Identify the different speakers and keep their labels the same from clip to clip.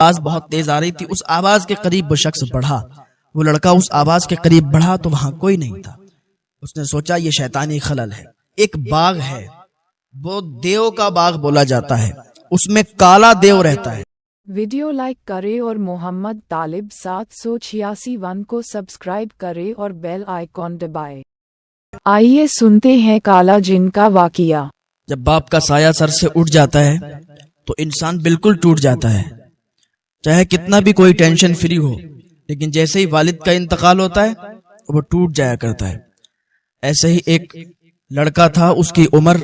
Speaker 1: آواز بہت تیز آ رہی تھی. اس آواز کے قریب وہ شخص بڑھا. وہ لڑکا اس آواز کے قریب بڑھا تو وہاں کوئی نہیں تھا. اس نے سوچا یہ شیطانی خلل ہے. ایک باغ ہے, وہ دیو کا باغ بولا جاتا ہے, اس میں کالا دیو رہتا ہے.
Speaker 2: ویڈیو لائک کرے اور محمد طالب 786 کو سبسکرائب کرے اور بیل آئیکن دبائے. آئیے سنتے ہیں کالا جن کا واقعہ.
Speaker 1: جب باپ کا سایہ سر سے اٹھ جاتا ہے تو انسان بالکل ٹوٹ جاتا ہے, چاہے کتنا بھی کوئی ٹینشن فری ہو, لیکن جیسے ہی والد کا انتقال ہوتا ہے وہ ٹوٹ جایا کرتا ہے. ایسے ہی ایک لڑکا تھا, اس کی عمر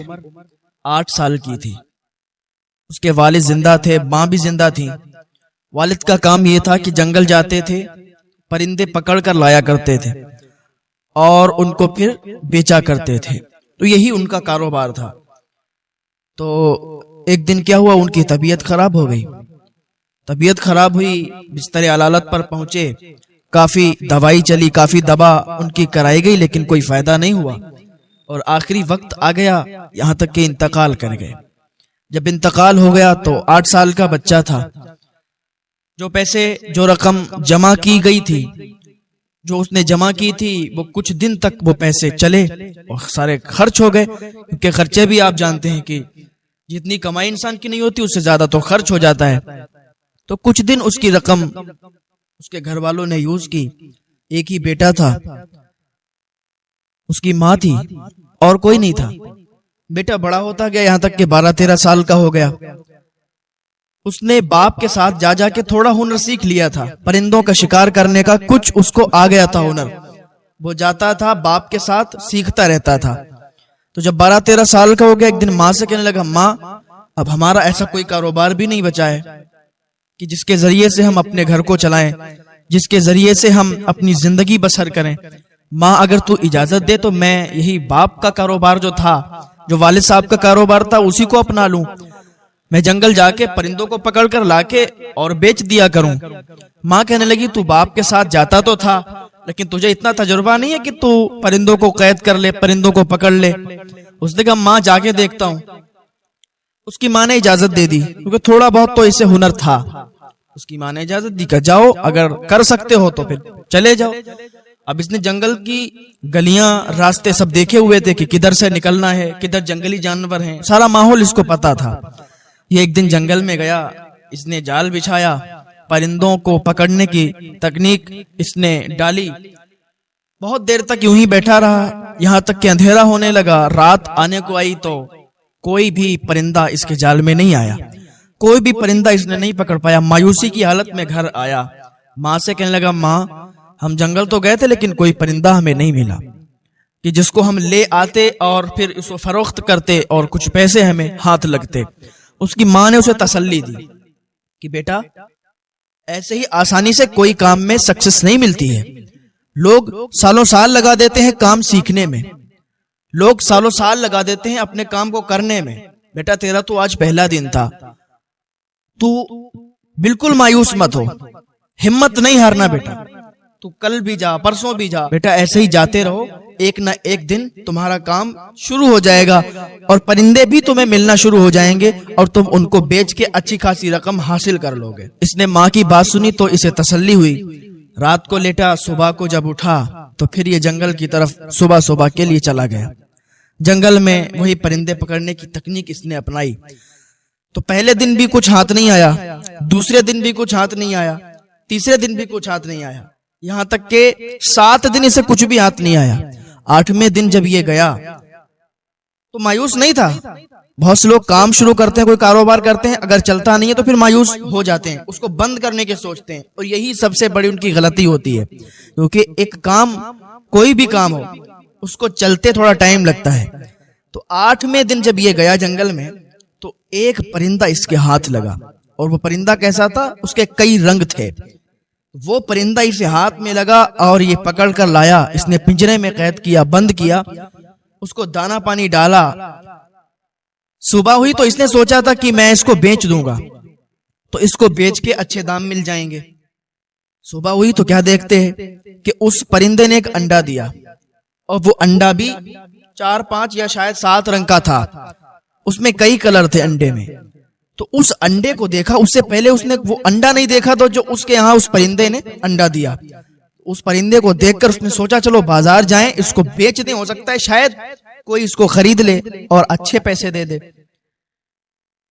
Speaker 1: 8 سال کی تھی. اس کے والد زندہ تھے, ماں بھی زندہ تھی. والد کا کام یہ تھا کہ جنگل جاتے تھے, پرندے پکڑ کر لایا کرتے تھے اور ان کو پھر بیچا کرتے تھے. تو یہی ان کا کاروبار تھا. تو ایک دن کیا ہوا, ان کی طبیعت خراب ہو گئی. طبیعت خراب ہوئی, بستر علالت پر پہنچے, کافی دوائی چلی, کافی دوا ان کی کرائی گئی, لیکن کوئی فائدہ نہیں ہوا. اور آخری وقت آ گیا, یہاں تک کہ انتقال کر گئے. جب انتقال ہو گیا تو 8 سال کا بچہ تھا. جو رقم جمع کی گئی تھی, جو اس نے جمع کی تھی, وہ کچھ دن تک وہ پیسے چلے اور سارے خرچ ہو گئے. کیونکہ خرچے بھی آپ جانتے ہیں کہ جتنی کمائی انسان کی نہیں ہوتی اس سے زیادہ تو خرچ ہو جاتا ہے. تو کچھ دن اس کی رقم اس کے گھر والوں نے یوز کی. ایک ہی بیٹا تھا, اس کی ماں تھی اور کوئی نہیں تھا. بیٹا بڑا ہوتا گیا, یہاں تک کہ 12-13 سال کا ہو گیا. اس نے باپ کے ساتھ جا کے تھوڑا ہنر سیکھ لیا تھا, پرندوں کا شکار کرنے کا کچھ اس کو آ گیا تھا ہنر. وہ جاتا تھا باپ کے ساتھ سیکھتا رہتا تھا. تو جب 12-13 سال کا ہو گیا, ایک دن ماں سے کہنے لگا, ماں اب ہمارا ایسا کوئی کاروبار بھی نہیں بچا ہے کہ جس کے ذریعے سے ہم اپنے گھر کو چلائیں, جس کے ذریعے سے ہم اپنی زندگی بسر کریں. ماں اگر تو اجازت دے تو میں یہی باپ کا کاروبار جو تھا, جو والد صاحب کا کاروبار تھا, اسی کو اپنا لوں. میں جنگل جا کے پرندوں کو پکڑ کر لا کے اور بیچ دیا کروں. ماں کہنے لگی, تو باپ کے ساتھ جاتا تو تھا, لیکن تجھے اتنا تجربہ نہیں ہے کہ تو پرندوں کو قید کر لے, پرندوں کو پکڑ لے. اس نے کہا, ماں جا کے دیکھتا ہوں. اس کی ماں نے اجازت دے دی, کیونکہ تھوڑا بہت تو اسے ہنر تھا. اس کی ماں نے اجازت دی کہ جاؤ, اگر کر سکتے ہو تو پھر چلے جاؤ. اب اس نے جنگل کی گلیاں, راستے سب دیکھے ہوئے تھے کہ کدھر سے نکلنا ہے, کدھر جنگلی جانور ہیں, سارا ماحول اس کو پتا تھا. یہ ایک دن جنگل میں گیا, اس نے جال بچھایا, پرندوں کو پکڑنے کی تکنیک اس نے ڈالی. بہت دیر تک یوں ہی بیٹھا رہا, یہاں تک کہ اندھیرا ہونے لگا. رات آنے کو آئی تو کوئی بھی پرندہ اس کے جال میں نہیں آیا, کوئی بھی پرندہ اس نے نہیں پکڑ پایا. مایوسی کی حالت میں گھر آیا, ماں سے کہنے لگا, ماں ہم جنگل تو گئے تھے لیکن کوئی پرندہ ہمیں نہیں ملا کہ جس کو ہم لے آتے اور پھر اس کو فروخت کرتے اور کچھ پیسے ہمیں ہاتھ لگتے. اس کی ماں نے اسے تسلی دی کہ بیٹا ایسے ہی آسانی سے کوئی کام میں سکسس نہیں ملتی ہے. لوگ سالوں سال لگا دیتے ہیں کام سیکھنے میں, لوگ سالوں سال لگا دیتے ہیں اپنے کام کو کرنے میں. بیٹا تیرا تو آج پہلا دن تھا, تو بالکل مایوس مت ہو, ہمت نہیں ہارنا بیٹا. تو کل بھی جا, پرسوں بھی جا, بیٹا ایسے ہی جاتے رہو, ایک نہ ایک دن تمہارا کام شروع ہو جائے گا اور پرندے بھی تمہیں ملنا شروع ہو جائیں گے اور تم ان کو بیچ کے اچھی خاصی رقم حاصل کر لو گے. اس نے ماں کی بات سنی تو اسے تسلی ہوئی. رات کو لیٹا, صبح کو جب اٹھا تو پھر یہ جنگل کی طرف صبح کے لیے چلا گیا. جنگل میں وہی پرندے پکڑنے کی تکنیک اس نے اپنائی. تو پہلے دن بھی کچھ ہاتھ نہیں آیا, دوسرے دن بھی کچھ ہاتھ نہیں آیا, تیسرے دن بھی کچھ ہاتھ نہیں آیا, یہاں تک کہ 7 دن اسے کچھ بھی ہاتھ نہیں آیا. 8ویں دن جب یہ گیا تو مایوس نہیں تھا. بہت سے لوگ کام شروع کرتے ہیں, کوئی کاروبار کرتے ہیں, اگر چلتا نہیں ہے تو پھر مایوس ہو جاتے ہیں, اس کو بند کرنے کے سوچتے ہیں, اور یہی سب سے بڑی ان کی غلطی ہوتی ہے. کیونکہ ایک کام, کوئی بھی کام ہو, اس کو چلتے تھوڑا ٹائم لگتا ہے. تو 8ویں دن جب یہ گیا جنگل میں تو ایک پرندہ اس کے ہاتھ لگا, اور وہ پرندہ کیسا تھا, اس کے کئی رنگ تھے. وہ پرندہ اسے ہاتھ میں لگا اور یہ پکڑ کر لایا, اس نے پنجرے میں قید کیا, بند کیا, اس کو دانا پانی ڈالا. صبح ہوئی تو اس نے سوچا تھا کہ میں اس کو بیچ دوں گا تو اس کو بیچ کے اچھے دام مل جائیں گے. صبح ہوئی تو کیا دیکھتے ہیں کہ اس پرندے نے ایک انڈا دیا, اور وہ انڈا بھی 4-5 یا شاید 7 رنگ کا تھا. اس میں کئی کلر تھے انڈے میں. تو اس انڈے کو دیکھا, اس سے پہلے اس نے وہ انڈا نہیں دیکھا تو جو اس کے یہاں اس پرندے نے انڈا دیا. اس پرندے کو دیکھ کر اس نے سوچا چلو بازار جائیں, اس کو بیچ دیں, ہو سکتا ہے شاید کوئی اس کو خرید لے اور اچھے پیسے دے دے.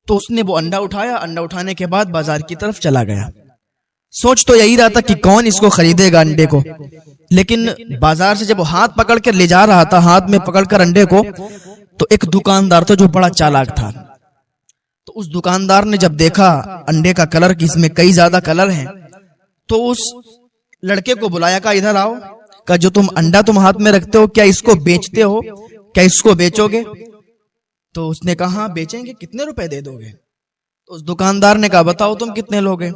Speaker 1: تو اس نے وہ انڈا اٹھایا, انڈا اٹھانے کے بعد بازار کی طرف چلا گیا. سوچ تو یہی رہا تھا کہ کون اس کو خریدے گا انڈے کو, لیکن بازار سے جب وہ ہاتھ پکڑ کر لے جا رہا تھا, ہاتھ میں پکڑ کر انڈے کو, تو ایک دکاندار تھا جو بڑا چالاک تھا. تو اس دکاندار نے جب دیکھا انڈے کا کلر کہ اس میں کئی زیادہ کلر ہیں, تو اس لڑکے کو بلایا, کہا ادھر آؤ, کہا جو تم انڈا تم ہاتھ میں رکھتے ہو کیا اس کو بیچتے ہو, کیا اس کو بیچو گے؟ تو اس نے کہا ہاں بیچیں گے, کتنے روپے دے دو گے؟ تو اس دکاندار نے کہا بتاؤ تم کتنے لوگے.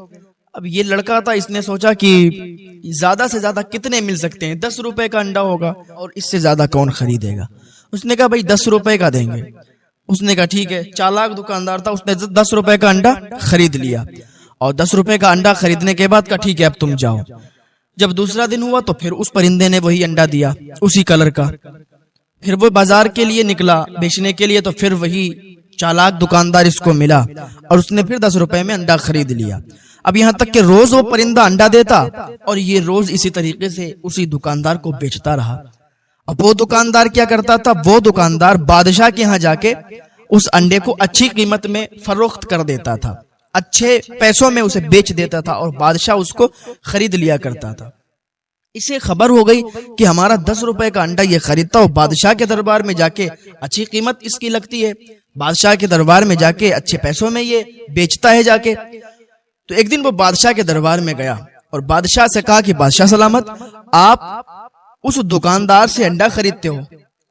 Speaker 1: اب یہ لڑکا تھا, اس نے سوچا کہ زیادہ سے زیادہ کتنے مل سکتے ہیں, 10 روپے کا انڈا ہوگا اور اس سے زیادہ کون خریدے گا. اس نے کہا بھائی 10 روپے کا دیں گے. اس نے کہا ٹھیک ہے, چالاک دکاندار تھا, اس نے 10 روپے کا انڈا خرید لیا. اور 10 روپے کا انڈا خریدنے کے بعد کہا ٹھیک ہے اب تم جاؤ. جب دوسرا دن ہوا تو پھر اس پرندے نے وہی انڈا دیا اسی کلر کا. پھر وہ بازار کے لیے نکلا بیچنے کے لیے, تو پھر وہی چالاک دکاندار اس کو ملا اور اس نے پھر 10 روپے میں انڈا خرید لیا. اب یہاں تک کہ روز وہ پرندہ انڈا دیتا اور یہ روز اسی طریقے سے اسی دکاندار کو بیچتا رہا. اب وہ دکاندار کیا کرتا تھا, وہ دکاندار بادشاہ کے ہاں جا کے اس انڈے کو اچھی قیمت میں فروخت کر دیتا تھا, اچھے پیسوں میں اسے بیچ دیتا تھا اور بادشاہ اس کو خرید لیا کرتا تھا. اسے خبر ہو گئی کہ ہمارا 10 روپے کا انڈا یہ خریدتا, اور بادشاہ کے دربار میں جا کے اچھی قیمت اس کی لگتی ہے, بادشاہ کے دربار میں جا کے اچھے پیسوں میں یہ بیچتا ہے جا کے. تو ایک دن وہ بادشاہ کے دربار میں گیا اور بادشاہ سے کہا کہ بادشاہ سلامت, آپ اس دکاندار سے انڈا خریدتے ہو؟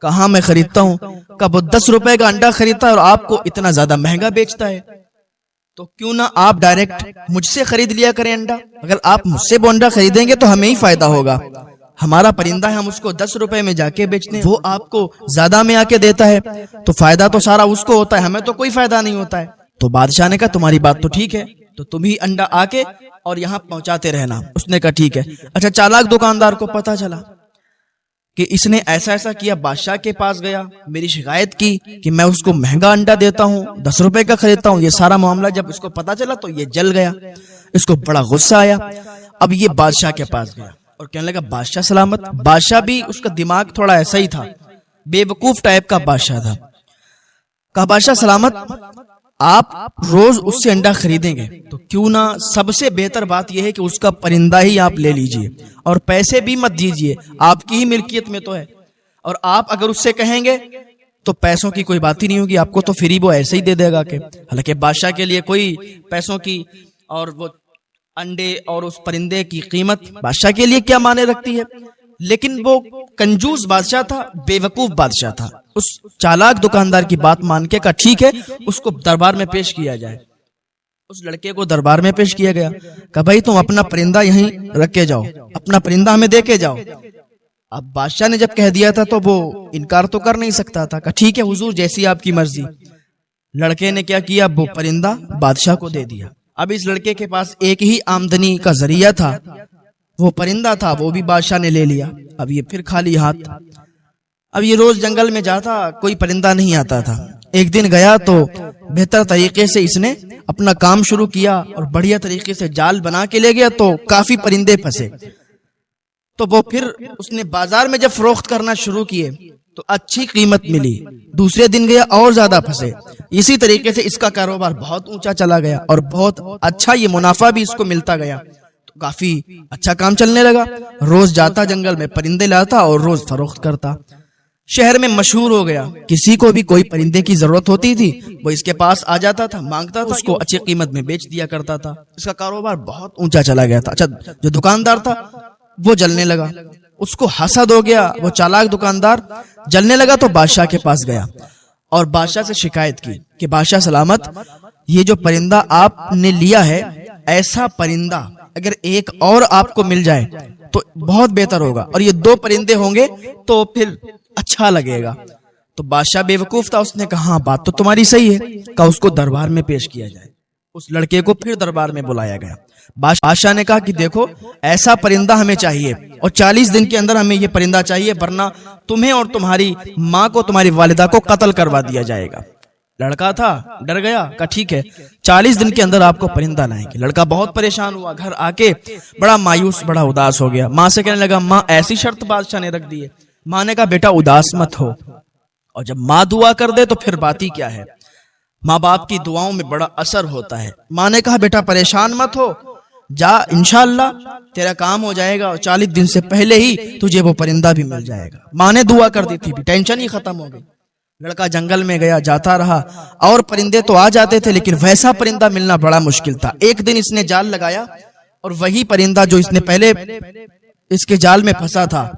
Speaker 1: کہاں میں خریدتا ہوں. کہا وہ 10 روپے کا انڈا خریدتا ہے اور آپ کو اتنا زیادہ مہنگا بیچتا ہے, تو کیوں نہ آپ ڈائریکٹ مجھ سے خرید لیا کریں انڈا. اگر آپ مجھ سے وہ انڈا خریدیں گے تو ہمیں ہی فائدہ ہوگا, ہمارا پرندہ ہے, ہم اس کو 10 روپے میں جا کے بیچتے ہیں, وہ آپ کو زیادہ میں آ کے دیتا ہے, تو فائدہ تو سارا اس کو ہوتا ہے, ہمیں تو کوئی فائدہ نہیں ہوتا ہے. تو بادشاہ نے کہا تمہاری بات تو ٹھیک ہے, تو تم ہی انڈا آ کے اور یہاں پہنچاتے رہنا. اس نے کہا ٹھیک ہے. اچھا, چالاک دکاندار کو پتا چلا کہ اس نے ایسا ایسا کیا, بادشاہ کے پاس گیا, میری شکایت کی کہ میں اس کو مہنگا انڈا دیتا ہوں, 10 روپے کا خریدتا ہوں. یہ سارا معاملہ جب اس کو پتا چلا تو یہ جل گیا, اس کو بڑا غصہ آیا. اب یہ بادشاہ کے پاس گیا اور کہنے لگا بادشاہ سلامت. بادشاہ بھی اس کا دماغ تھوڑا ایسا ہی تھا, بے وقوف ٹائپ کا بادشاہ تھا. کہا بادشاہ سلامت, آپ روز اس سے انڈا خریدیں گے تو کیوں نہ سب سے بہتر بات یہ ہے کہ اس کا پرندہ ہی آپ لے لیجئے اور پیسے بھی مت دیجئے, آپ کی ہی ملکیت میں تو ہے, اور آپ اگر اس سے کہیں گے تو پیسوں کی کوئی بات ہی نہیں ہوگی, آپ کو تو فری وہ ایسے ہی دے دے گا. کہ حالانکہ بادشاہ کے لیے کوئی پیسوں کی اور وہ انڈے اور اس پرندے کی قیمت بادشاہ کے لیے کیا معنی رکھتی ہے, لیکن وہ کنجوس بادشاہ تھا, بے وقوف بادشاہ تھا. اس چالاک دکاندار کی بات مان کے کہا ٹھیک ہے, اس کو دربار میں پیش کیا جائے. اس لڑکے کو دربار میں پیش کیا گیا. کہا بھائی تم اپنا پرندہ یہیں رکھ کے جاؤ, اپنا پرندہ ہمیں دے کے جاؤ. اب بادشاہ نے جب کہہ دیا تھا تو وہ انکار تو کر نہیں سکتا تھا. کہا ٹھیک ہے حضور, جیسی آپ کی مرضی. لڑکے نے کیا کیا, وہ پرندہ بادشاہ کو دے دیا. اب اس لڑکے کے پاس ایک ہی آمدنی کا ذریعہ تھا, وہ پرندہ تھا, وہ بھی بادشاہ نے لے لیا. اب یہ پھر خالی ہاتھ. اب یہ روز جنگل میں جاتا, کوئی پرندہ نہیں آتا تھا. ایک دن گیا تو بہتر طریقے سے اس نے اپنا کام شروع کیا اور بڑھیا طریقے سے جال بنا کے لے گیا, تو کافی پرندے پھنسے. تو وہ پھر اس نے بازار میں جب فروخت کرنا شروع کیے تو اچھی قیمت ملی. دوسرے دن گیا اور زیادہ پھنسے. اسی طریقے سے اس کا کاروبار بہت اونچا چلا گیا اور بہت اچھا یہ منافع بھی اس کو ملتا گیا. تو کافی اچھا کام چلنے لگا. روز جاتا جنگل میں پرندے لاتا اور روز فروخت کرتا. شہر میں مشہور ہو گیا, کسی کو بھی کوئی پرندے کی ضرورت ہوتی تھی وہ اس کے پاس آ جاتا تھا, مانگتا تھا, اس کو اچھی قیمت میں بیچ دیا کرتا تھا. اس کا کاروبار بہت اونچا چلا گیا تھا. اچھا, جو دکاندار تھا وہ جلنے لگا, اس کو حسد ہو گیا. وہ چالاک دکاندار جلنے لگا تو بادشاہ کے پاس گیا اور بادشاہ سے شکایت کی کہ بادشاہ سلامت, یہ جو پرندہ آپ نے لیا ہے, ایسا پرندہ اگر ایک اور آپ کو مل جائے تو بہت بہتر ہوگا, اور یہ 2 پرندے ہوں گے تو پھر اچھا لگے گا. تو بادشاہ بے وقوف تھا, اس نے کہا ہاں بات تو تمہاری صحیح ہے. کہا اس کو دربار میں پیش کیا جائے. اس لڑکے کو پھر دربار میں بلایا گیا. بادشاہ نے کہا کہ دیکھو ایسا پرندہ ہمیں چاہیے اور 40 دن کے اندر ہمیں یہ پرندہ چاہیے, ورنہ تمہیں اور تمہاری ماں کو, تمہاری والدہ کو قتل کروا دیا جائے گا. لڑکا تھا ڈر گیا, کہا ٹھیک ہے 40 دن کے اندر آپ کو پرندہ لائیں گے. لڑکا بہت پریشان ہوا, گھر آ کے بڑا مایوس بڑا اداس ہو گیا. ماں سے کہنے لگا ماں ایسی شرط بادشاہ نے رکھ دی ہے. ماں نے کہا بیٹا اداس مت ہو, اور جب ماں دعا کر دے تو پھر بات ہی کیا ہے, ماں باپ کی دعاؤں میں بڑا اثر ہوتا ہے. ماں نے کہا بیٹا پریشان مت ہو, جا انشاءاللہ تیرا کام ہو جائے گا اور 40 دن سے پہلے ہی تجھے وہ پرندہ بھی مل جائے گا. ماں نے دعا کر دی تھی, ٹینشن ہی ختم ہو گئی. لڑکا جنگل میں گیا, جاتا رہا, اور پرندے تو آ جاتے تھے لیکن ویسا پرندہ ملنا بڑا مشکل تھا. ایک دن اس نے جال لگایا اور وہی پرندہ جو اس نے پہلے اس کے جال میں پھنسا تھا,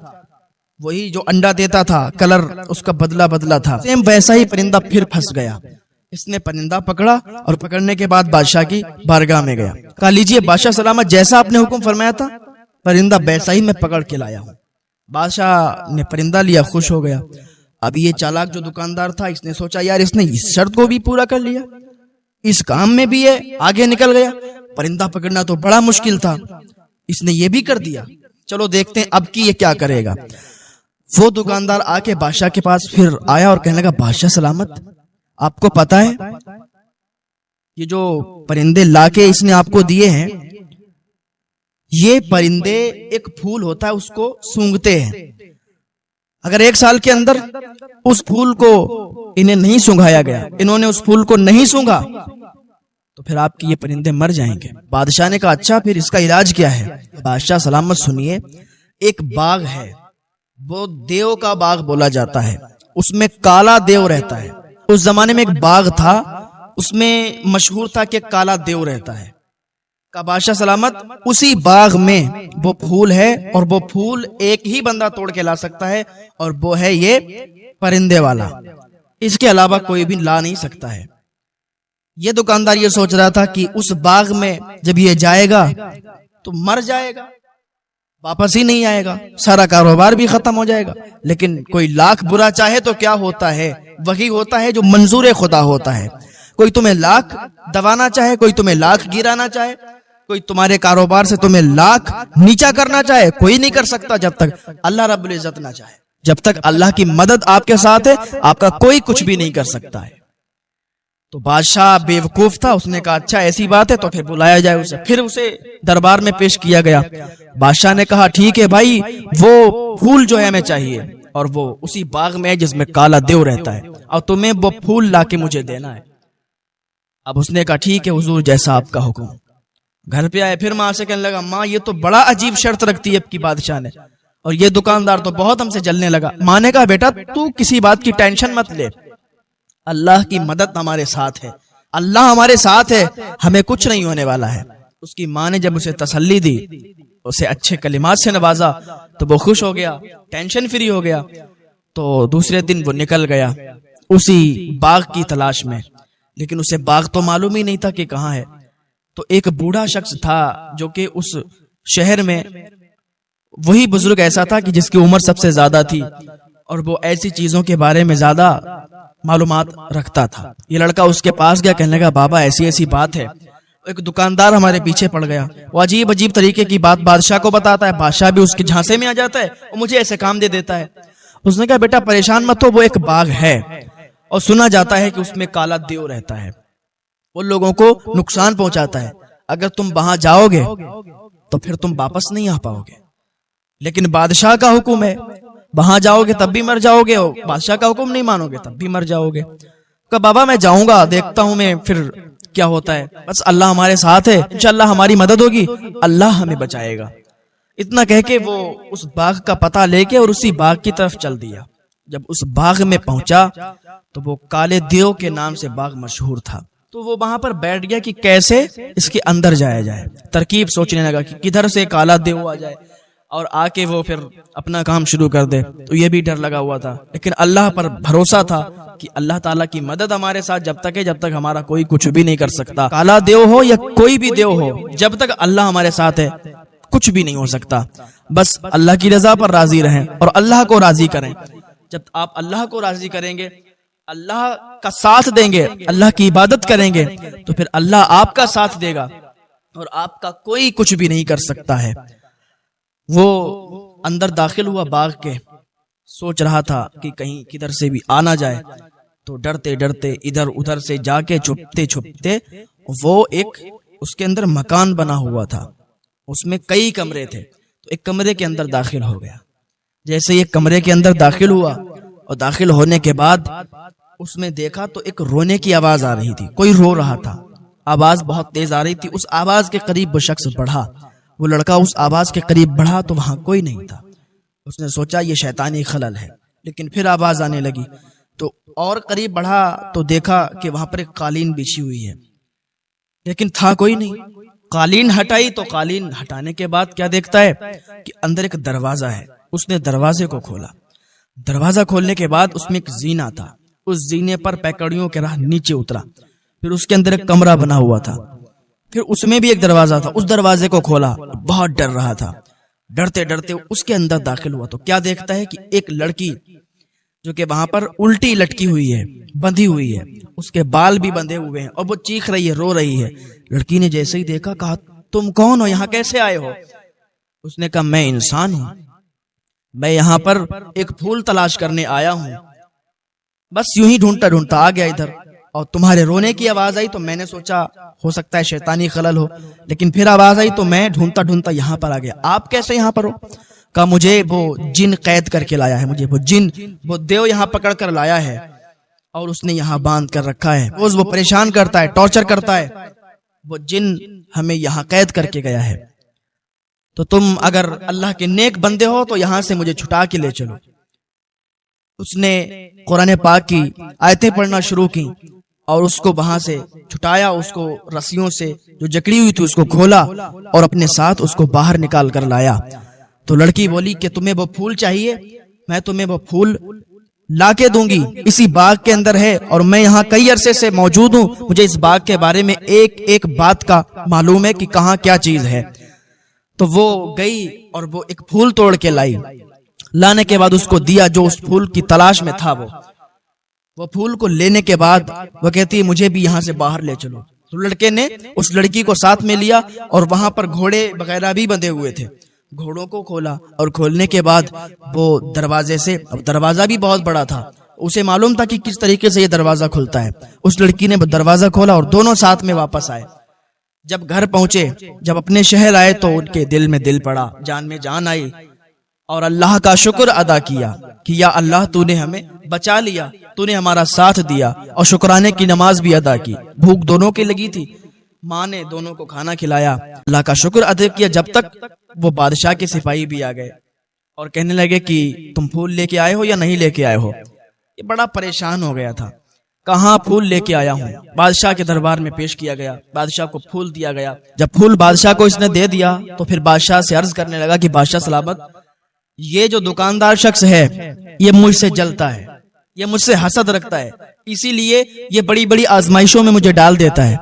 Speaker 1: وہی جو انڈا دیتا تھا, کلر اس کا بدلا تھا, سیم ویسا ہی پرندہ پھر پھنس گیا. اس نے پرندہ پکڑا اور پکڑنے کے بعد بادشاہ کی بارگاہ میں گیا. کہا لیجئے بادشاہ سلامت, جیسا آپ نے حکم فرمایا تھا پرندہ ویسا ہی میں پکڑ کے لایا ہوں. بادشاہ نے پرندہ لیا, خوش ہو گیا. اب یہ چالاک جو دکاندار تھا اس نے سوچا یار اس نے اس شرط کو بھی پورا کر لیا, اس کام میں بھی یہ آگے نکل گیا. پرندہ پکڑنا تو بڑا مشکل تھا, اس نے یہ بھی کر دیا. چلو دیکھتے ہیں اب کی یہ کیا کرے گا. وہ دکاندار آ کے بادشاہ کے پاس پھر آیا اور کہنے لگا بادشاہ سلامت, آپ کو پتا ہے یہ جو پرندے لا کے اس نے آپ کو دیے ہیں, یہ پرندے ایک پھول ہوتا ہے اس کو سونگھتے ہیں. اگر 1 سال کے اندر اس پھول کو انہیں نہیں سونگھایا گیا, انہوں نے اس پھول کو نہیں سونگھا, تو پھر آپ کی یہ پرندے مر جائیں گے. بادشاہ نے کہا اچھا پھر اس کا علاج کیا ہے. بادشاہ سلامت سنیے, ایک باغ ہے, وہ دیو کا باغ بولا جاتا ہے, اس میں کالا دیو رہتا ہے. اس زمانے میں ایک باغ تھا, اس میں مشہور تھا کہ کالا دیو رہتا ہے. کہ بادشاہ سلامت اسی باغ میں وہ پھول ہے, اور وہ پھول ایک ہی بندہ توڑ کے لا سکتا ہے, اور وہ ہے یہ پرندے والا, اس کے علاوہ کوئی بھی لا نہیں سکتا ہے. یہ دکاندار یہ سوچ رہا تھا کہ اس باغ میں جب یہ جائے گا تو مر جائے گا, واپس ہی نہیں آئے گا, سارا کاروبار بھی ختم ہو جائے گا. لیکن کوئی لاکھ برا چاہے تو کیا ہوتا ہے, وہی ہوتا ہے جو منظور خدا ہوتا ہے. کوئی تمہیں لاکھ دبانا چاہے, کوئی تمہیں لاکھ گرانا چاہے, کوئی تمہارے کاروبار سے تمہیں لاکھ نیچا کرنا چاہے, کوئی نہیں کر سکتا جب تک اللہ رب العزت نہ چاہے. جب تک اللہ کی مدد آپ کے ساتھ ہے آپ کا کوئی کچھ بھی نہیں کر سکتا ہے. تو بادشاہ بیوقوف تھا, اس نے کہا اچھا ایسی بات ہے تو پھر بلایا جائے اسے. پھر اسے دربار میں پیش کیا گیا. بادشاہ نے کہا ٹھیک ہے بھائی, وہ پھول جو ہے ہمیں چاہیے, اور وہ اسی باغ میں ہے جس میں کالا دیو رہتا ہے, اور تمہیں وہ پھول لا کے مجھے دینا ہے. اب اس نے کہا ٹھیک ہے حضور جیسا آپ کا حکم. گھر پہ آئے, پھر ماں سے کہنے لگا ماں یہ تو بڑا عجیب شرط رکھتی ہے اب کی بادشاہ نے, اور یہ دکاندار تو بہت ہم سے جلنے لگا. ماں نے کہا بیٹا تو کسی بات کی ٹینشن مت لے, اللہ کی مدد ہمارے ساتھ ہے, اللہ ہمارے ساتھ ہے, ہمیں کچھ نہیں ہونے والا ہے. اس کی ماں نے جب اسے تسلی دی, اسے اچھے کلمات سے نوازا, تو وہ خوش ہو گیا, ٹینشن فری ہو گیا. تو دوسرے دن وہ نکل گیا اسی باغ کی تلاش میں, لیکن اسے باغ تو معلوم ہی نہیں تھا کہ کہاں ہے. تو ایک بوڑھا شخص تھا جو کہ اس شہر میں, وہی بزرگ ایسا تھا کہ جس کی عمر سب سے زیادہ تھی, اور وہ ایسی چیزوں کے بارے میں زیادہ معلومات رکھتا تھا. یہ لڑکا اس کے پاس گیا, کہنے لگا بابا ایسی ایسی بات ہے. ایک دکاندار ہمارے پیچھے پڑ گیا, وہ عجیب عجیب طریقے کی بات بادشاہ کو بتاتا ہے, بادشاہ بھی اس کے جھانسے میں آ جاتا ہے اور مجھے ایسے کام دے دیتا ہے. اس نے کہا بیٹا پریشان مت ہو, وہ ایک باغ ہے اور سنا جاتا ہے کہ اس میں کالا دیو رہتا ہے, وہ لوگوں کو نقصان پہنچاتا ہے. اگر تم وہاں جاؤ گے تو پھر تم واپس نہیں آ پاؤ گے, لیکن بادشاہ کا حکم ہے, وہاں جاؤ گے تب بھی مر جاؤ گے, اور بادشاہ کا حکم نہیں مانو گے تب بھی مر جاؤ گے. کہ بابا میں جاؤں گا, دیکھتا ہوں میں پھر کیا ہوتا ہے, بس اللہ ہمارے ساتھ ہے, انشاءاللہ ہماری مدد ہوگی, اللہ ہمیں بچائے گا. اتنا کہہ کے وہ اس باغ کا پتہ لے کے اور اسی باغ کی طرف چل دیا. جب اس باغ میں پہنچا تو وہ کالے دیو کے نام سے باغ مشہور تھا. تو وہ وہاں پر بیٹھ گیا کہ کیسے اس کے اندر جایا جائے. ترکیب سوچنے لگا کہ کدھر سے کالا دیو آ جائے اور آ کے وہ پھر اپنا کام شروع کر دے. تو یہ بھی ڈر لگا ہوا تھا, لیکن اللہ پر بھروسہ تھا کہ اللہ تعالیٰ کی مدد ہمارے ساتھ جب تک ہے, جب تک ہمارا کوئی کچھ بھی نہیں کر سکتا. کالا دیو ہو یا کوئی بھی دیو ہو, جب تک اللہ ہمارے ساتھ ہے کچھ بھی نہیں ہو سکتا. بس اللہ کی رضا پر راضی رہیں اور اللہ کو راضی کریں. جب آپ اللہ کو راضی کریں گے, اللہ کا ساتھ دیں گے, اللہ کی عبادت کریں گے, تو پھر اللہ آپ کا ساتھ دے گا اور آپ کا کوئی کچھ بھی نہیں کر سکتا ہے. وہ اندر داخل ہوا باغ کے, سوچ رہا تھا کہ کہیں کدھر سے بھی آ نہ جائے. تو ڈرتے ڈرتے ادھر ادھر سے جا کے چھپتے چھپتے وہ ایک اس کے اندر مکان بنا ہوا تھا، اس میں کئی کمرے تھے، تو ایک کمرے کے اندر داخل ہو گیا۔ جیسے یہ کمرے کے اندر داخل ہوا اور داخل ہونے کے بعد اس میں دیکھا تو ایک رونے کی آواز آ رہی تھی، کوئی رو رہا تھا، آواز بہت تیز آ رہی تھی۔ اس آواز کے قریب وہ شخص بڑھا، وہ لڑکا اس آواز کے قریب بڑھا تو وہاں کوئی نہیں تھا۔ اس نے سوچا یہ شیطانی خلل ہے، لیکن پھر آواز آنے لگی تو اور قریب بڑھا تو دیکھا کہ وہاں پر ایک قالین بچھی ہوئی ہے، لیکن تھا کوئی نہیں۔ قالین ہٹائی تو قالین ہٹانے کے بعد کیا دیکھتا ہے کہ اندر ایک دروازہ ہے۔ اس نے دروازے کو کھولا، دروازہ کھولنے کے بعد اس میں ایک زینہ تھا، اس زینے پر پیکڑیوں کے راہ نیچے اترا، پھر اس کے اندر ایک کمرہ بنا ہوا تھا، پھر اس میں بھی ایک دروازہ تھا، اس دروازے کو کھولا، بہت ڈر رہا تھا، ڈرتے ڈرتے اس کے اندر داخل ہوا تو کیا دیکھتا ہے کہ ایک لڑکی جو کہ وہاں پر الٹی لٹکی ہوئی ہے، بندھی ہوئی ہے، اس کے بال بھی بندھے ہوئے ہیں اور وہ چیخ رہی ہے، رو رہی ہے۔ لڑکی نے جیسے ہی دیکھا کہا تم کون ہو، یہاں کیسے آئے ہو؟ اس نے کہا میں انسان ہوں، میں یہاں پر ایک پھول تلاش کرنے آیا ہوں، بس یوں ہی ڈھونڈتا ڈھونڈتا آ گیا ادھر، اور تمہارے رونے کی آواز آئی تو میں نے سوچا ہو سکتا ہے شیطانی خلل ہو، لیکن پھر آواز آئی تو میں ڈھونڈتا ڈھونڈتا یہاں پر آ گیا۔ آپ کیسے یہاں پر ہو؟ کہا مجھے وہ جن قید کر کے لایا ہے، مجھے وہ جن وہ دیو یہاں پکڑ کر لایا ہے اور اس نے یہاں باندھ کر رکھا ہے، روز وہ پریشان کرتا ہے، ٹارچر کرتا ہے، وہ جن ہمیں یہاں قید کر کے گیا ہے، تو تم اگر اللہ کے نیک بندے ہو تو یہاں سے مجھے چھٹا کے لے چلو۔ اس نے قرآن پاک کی آیتیں پڑھنا شروع کی اور اس کو وہاں سے چھٹایا، اس کو رسیوں سے جو جکڑی ہوئی تھی اس کو کھولا اور اپنے ساتھ اس کو باہر نکال کر لایا۔ تو لڑکی بولی کہ تمہیں وہ پھول چاہیے، میں تمہیں وہ پھول لا کے دوں گی، اسی باغ کے اندر ہے اور میں یہاں کئی عرصے سے موجود ہوں، مجھے اس باغ کے بارے میں ایک ایک بات کا معلوم ہے کہ کہاں کیا چیز ہے۔ تو وہ گئی اور وہ ایک پھول توڑ کے لائی، لانے کے بعد اس کو دیا جو اس پھول کی تلاش میں تھا۔ وہ پھول کو لینے کے بعد وہ کہتی ہے مجھے بھی یہاں سے باہر لے چلو۔ تو لڑکے نے اس لڑکی کو ساتھ میں لیا اور وہاں پر گھوڑے وغیرہ بھی بندھے ہوئے تھے، گھوڑوں کو کھولا اور کھولنے کے بعد وہ دروازے سے، اب دروازہ بھی بہت بڑا تھا، اسے معلوم تھا کہ کس طریقے سے یہ دروازہ کھلتا ہے۔ اس لڑکی نے دروازہ کھولا اور دونوں ساتھ میں واپس آئے۔ جب گھر پہنچے، جب اپنے شہر آئے تو ان کے دل میں دل پڑا، جان میں جان آئی اور اللہ کا شکر ادا کیا کہ یا اللہ تو نے ہمیں بچا لیا، تو نے ہمارا ساتھ دیا، اور شکرانے کی نماز بھی ادا کی۔ بھوک دونوں کی لگی تھی، ماں نے دونوں کو کھانا کھلایا، اللہ کا شکر ادا کیا، جب تک وہ بادشاہ کے سپاہی بھی آ گئے اور کہنے لگے کہ تم پھول لے کے آئے ہو یا نہیں لے کے آئے ہو۔ یہ بڑا پریشان ہو گیا تھا، کہاں پھول لے کے آیا ہوں؟ بادشاہ کے دربار میں پیش کیا گیا، بادشاہ کو پھول دیا گیا۔ جب پھول بادشاہ کو اس نے دے دیا تو پھر بادشاہ سے عرض کرنے لگا کہ بادشاہ سلامت، یہ جو دکاندار شخص ہے یہ مجھ سے جلتا ہے، یہ مجھ سے حسد رکھتا ہے، اسی لیے یہ بڑی بڑی آزمائشوں میں مجھے ڈال دیتا ہے،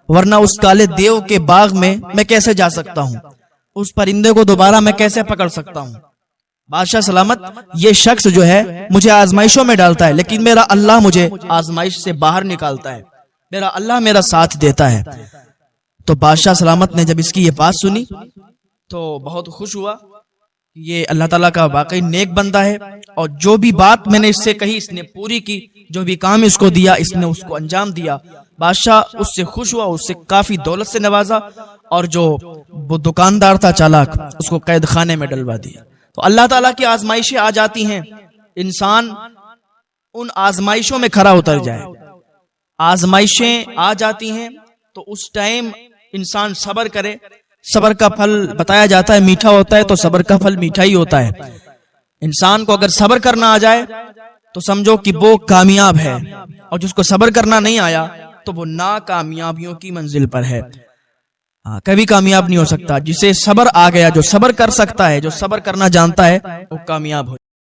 Speaker 1: ورنہ اس کالے دیو کے باغ میں کیسے جا سکتا ہوں؟ اس پرندے کو دوبارہ میں کیسے پکڑ سکتا ہوں؟ بادشاہ سلامت، یہ شخص جو ہے مجھے آزمائشوں میں ڈالتا ہے، لیکن میرا اللہ مجھے آزمائش سے باہر نکالتا ہے، میرا اللہ میرا ساتھ دیتا ہے۔ تو بادشاہ سلامت نے جب اس کی یہ بات سنی تو بہت خوش ہوا، یہ اللہ تعالیٰ کا واقعی نیک بندہ ہے، اور جو بھی بات میں نے اس سے کہی اس نے پوری کی، جو بھی کام اس کو دیا اس نے اس کو انجام دیا۔ بادشاہ اس سے خوش ہوا، اس سے کافی دولت سے نوازا، اور جو وہ دکاندار تھا چالاک اس کو قید خانے میں ڈلوا دیا۔ تو اللہ تعالیٰ کی آزمائشیں آ جاتی ہیں، انسان ان آزمائشوں میں کھرا اتر جائے۔ آزمائشیں آ جاتی ہیں تو اس ٹائم انسان صبر کرے، صبر کا پھل بتایا جاتا ہے میٹھا ہوتا ہے، تو صبر کا پھل میٹھا ہی ہوتا ہے۔ انسان کو اگر صبر کرنا آ جائے تو سمجھو کہ وہ کامیاب ہے، اور جس کو صبر کرنا نہیں آیا تو وہ ناکامیابیوں کی منزل پر ہے، کبھی کامیاب نہیں ہو سکتا۔ جسے صبر آ گیا، جو صبر کر سکتا ہے، جو صبر کرنا جانتا ہے، وہ کامیاب ہو